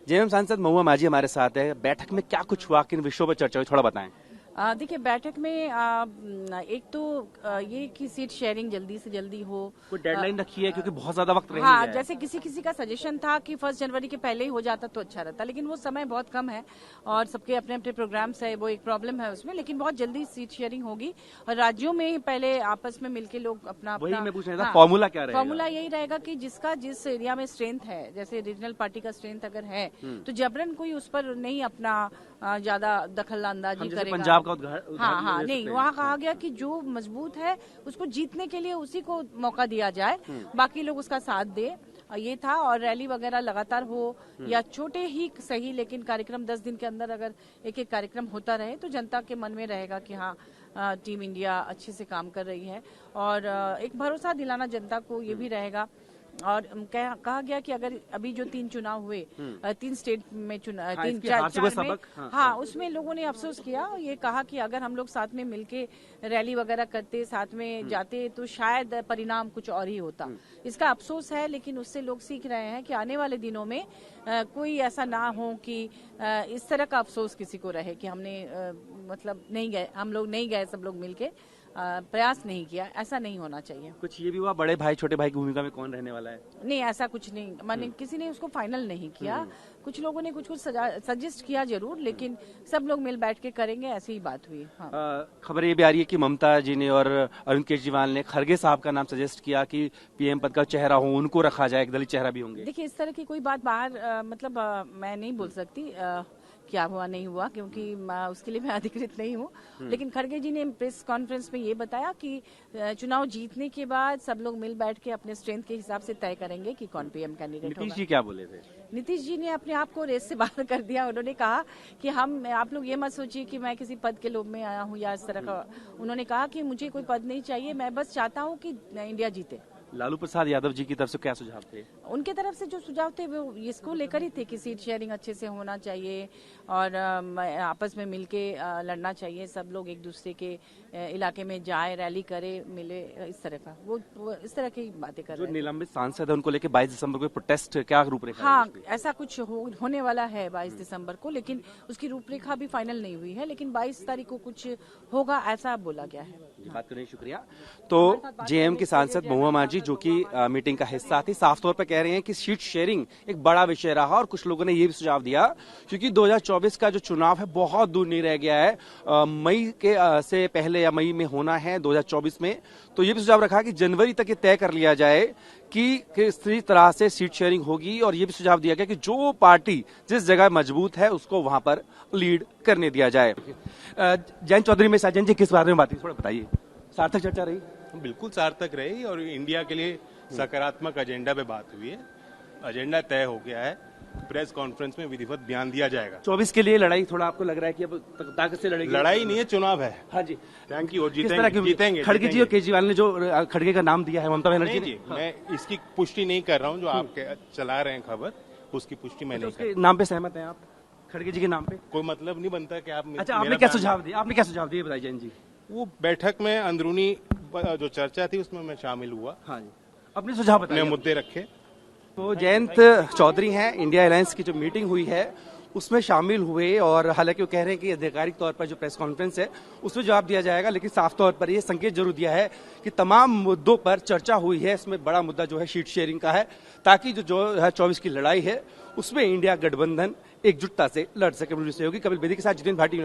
JMM सांसद महुआ माझी हमारे साथ है। बैठक में क्या कुछ हुआ, किन विषयों पर चर्चा हुई, थोड़ा बताएं। देखिए, बैठक में एक तो ये कि सीट शेयरिंग जल्दी से जल्दी हो। कोई डेडलाइन रखी है क्योंकि बहुत ज्यादा वक्त रह नहीं हाँ, गया है। जैसे किसी किसी का सजेशन था कि 1 जनवरी के पहले ही हो जाता तो अच्छा रहता, लेकिन वो समय बहुत कम है और सबके अपने अपने प्रोग्राम्स है, वो एक प्रॉब्लम है उसमें। लेकिन बहुत जल्दी सीट शेयरिंग होगी और राज्यों में ही पहले आपस में मिलके लोग अपना वही मैं पूछ रहा था, हाँ, फॉर्मूला क्या रहेगा? फॉर्मूला यही रहेगा कि जिसका जिस एरिया में स्ट्रेंथ है, जैसे रीजनल पार्टी का स्ट्रेंथ अगर है तो जबरन कोई उस पर नहीं अपना ज्यादा दखल अंदाजी करेगा। पंजाब का उदाहरण हाँ, नहीं, वहाँ कहा गया कि जो मजबूत है उसको जीतने के लिए उसी को मौका दिया जाए, बाकी लोग उसका साथ दे। ये था। और रैली वगैरह लगातार हो या छोटे ही सही, लेकिन कार्यक्रम 10 दिन के अंदर अगर एक एक कार्यक्रम होता रहे तो जनता के मन में रहेगा कि हाँ, टीम इंडिया अच्छे से काम कर रही है। और एक भरोसा दिलाना जनता को ये भी रहेगा। और कहा गया कि अगर अभी जो 3 चुनाव हुए, 3 स्टेट में चुनाव, 3-4 में, हाँ, उसमें लोगों ने अफसोस किया और ये कहा कि अगर हम लोग साथ में मिलके रैली वगैरह करते, साथ में जाते तो शायद परिणाम कुछ और ही होता। इसका अफसोस है, लेकिन उससे लोग सीख रहे हैं कि आने वाले दिनों में कोई ऐसा ना हो कि इस तरह का अफसोस किसी को रहे कि हमने मतलब नहीं गए, हम लोग नहीं गए, सब लोग मिलके प्रयास नहीं किया। ऐसा नहीं होना चाहिए। कुछ ये भी हुआ, बड़े भाई छोटे भाई की भूमिका में कौन रहने वाला है? नहीं, ऐसा कुछ नहीं, माने किसी ने उसको फाइनल नहीं किया। कुछ लोगों ने कुछ सजेस्ट किया जरूर, लेकिन सब लोग मिल बैठ के करेंगे, ऐसी ही बात हुई। हाँ। खबर ये भी आ रही है कि ममता जी ने और अरविंद केजरीवाल ने खड़गे साहब का नाम सजेस्ट किया कि पीएम पद का चेहरा हो, उनको रखा जाए, एक दलित चेहरा भी होंगे। देखिए, इस तरह की कोई बात बाहर मतलब मैं नहीं बोल सकती क्या हुआ नहीं हुआ, क्योंकि उसके लिए मैं अधिकृत नहीं हूँ। लेकिन खड़गे जी ने प्रेस कॉन्फ्रेंस में ये बताया कि चुनाव जीतने के बाद सब लोग मिल बैठ के अपने स्ट्रेंथ के हिसाब से तय करेंगे कि कौन पीएम कैंडिडेट होगा। नीतीश जी क्या बोले थे? नीतीश जी ने अपने आप को रेस से बाहर कर दिया। उन्होंने कहा कि आप लोग ये मत सोचिए कि मैं किसी पद के लोभ में आया हूँ या इस तरह का। उन्होंने कहा कि मुझे कोई पद नहीं चाहिए, मैं बस चाहता हूँ कि इंडिया जीते। लालू प्रसाद यादव जी की तरफ से क्या सुझाव थे? उनके तरफ से जो सुझाव थे वो इसको लेकर ही थे कि सीट शेयरिंग अच्छे से होना चाहिए और आपस में मिलके लड़ना चाहिए। सब लोग एक दूसरे के इलाके में जाए, रैली करे, मिले, इस तरह का वो इस तरह की बातें कर रहे हैं। जो निलंबित सांसद है उनको लेके 22 दिसंबर को प्रोटेस्ट क्या रूपरेखा? हाँ, ऐसा कुछ होने वाला है 22 दिसंबर को, लेकिन उसकी रूपरेखा भी फाइनल नहीं हुई है। लेकिन 22 तारीख को कुछ होगा ऐसा बोला गया है। बात करने शुक्रिया। तो जेएम के सांसद महुआ माझी जो कि मीटिंग का हिस्सा थी, साफ तौर पर कह रहे हैं कि सीट शेयरिंग एक बड़ा विषय रहा। और कुछ लोगों ने ये भी सुझाव दिया क्योंकि 2024 का जो चुनाव है बहुत दूर नहीं रह गया है, मई के से पहले या मई में होना है 2024 में। तो ये भी सुझाव रखा कि जनवरी तक ये तय कर लिया जाए कि किस तरह से सीट शेयरिंग होगी। और ये भी सुझाव दिया गया कि जो पार्टी जिस जगह मजबूत है उसको वहां पर लीड करने दिया जाए। जयंत चौधरी में साजन जी किस बारे में बात की, थोड़ा बताइए। सार्थक चर्चा रही? बिल्कुल सार्थक रही और इंडिया के लिए सकारात्मक एजेंडा पे बात हुई है। एजेंडा तय हो गया है, प्रेस कॉन्फ्रेंस में विधिवत बयान दिया जाएगा। 24 के लिए लड़ाई थोड़ा आपको लग रहा है कि अब ताकत से लड़ेगी? लड़ाई नहीं है, चुनाव है। हाँ जी, थैंक यू। जीतेंगे। खड़गे जी और केजरीवाल ने जो खड़गे का नाम दिया है, ममता बनर्जी ने, मैं इसकी पुष्टि नहीं कर रहा हूँ। जो आप चला रहे हैं खबर, उसकी पुष्टि मैं नहीं कर रहा। नाम पे सहमत हैं आप? खड़गे जी के नाम पे कोई मतलब नहीं बनता कि आप। अच्छा, आपने क्या सुझाव दिया बताइए जैन जी। वो बैठक में अंदरूनी जो चर्चा थी उसमें मैं शामिल हुआ। हाँ जी, अपने सुझाव बताइए, अपने मुद्दे रखे। तो जयंत चौधरी हैं, इंडिया अलायंस की जो मीटिंग हुई है उसमें शामिल हुए। और हालांकि वो कह रहे हैं कि आधिकारिक तौर पर जो प्रेस कॉन्फ्रेंस है उसमें जवाब दिया जाएगा, लेकिन साफ तौर पर ये संकेत जरूर दिया है कि तमाम मुद्दों पर चर्चा हुई है। इसमें बड़ा मुद्दा जो है सीट शेयरिंग का है, ताकि जो 2024 की लड़ाई है उसमें इंडिया गठबंधन एकजुटता से लड़ सके। सहयोगी कपिल बेदी के साथ जितेंद्र भाटी।